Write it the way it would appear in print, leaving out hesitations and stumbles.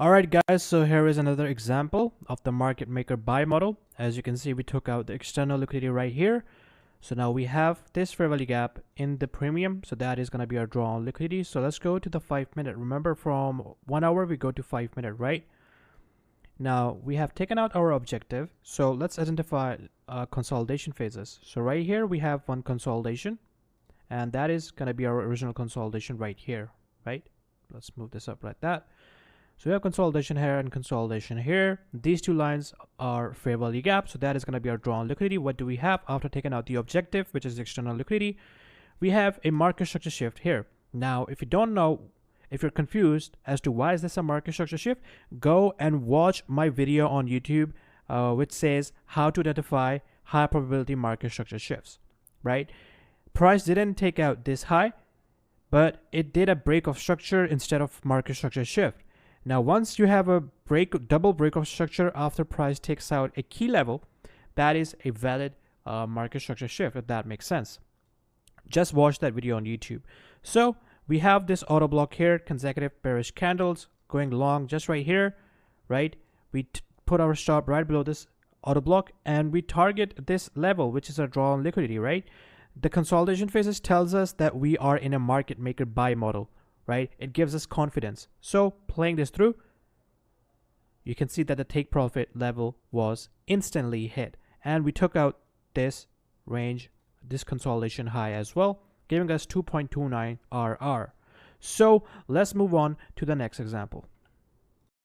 Alright guys, so here is another example of the market maker buy model. As you can see, we took out the external liquidity right here. So now we have this fair value gap in the premium. So that is going to be our draw on liquidity. So let's go to the 5 minute. Remember, from 1 hour we go to 5 minute, right? Now we have taken out our objective. So let's identify consolidation phases. So right here we have one consolidation, and that is going to be our original consolidation right here, right? Let's move this up like that. So we have consolidation here and consolidation here. These two lines are fair value gap. So that is going to be our drawn liquidity. What do we have after taking out the objective, which is external liquidity? We have a market structure shift here. Now, if you don't know, if you're confused as to why is this a market structure shift, go and watch my video on YouTube, which says how to identify high probability market structure shifts, right? Price didn't take out this high, but it did a break of structure instead of market structure shift. Now, once you have a double break of structure after price takes out a key level, that is a valid market structure shift, if that makes sense. Just watch that video on YouTube. So we have this auto block here, consecutive bearish candles going long just right here, right? We put our stop right below this auto block and we target this level, which is our draw on liquidity, right? The consolidation phases tells us that we are in a market maker buy model, right? It gives us confidence. So playing this through, you can see that the take profit level was instantly hit, and we took out this range, this consolidation high as well, giving us 2.29 RR. So let's move on to the next example.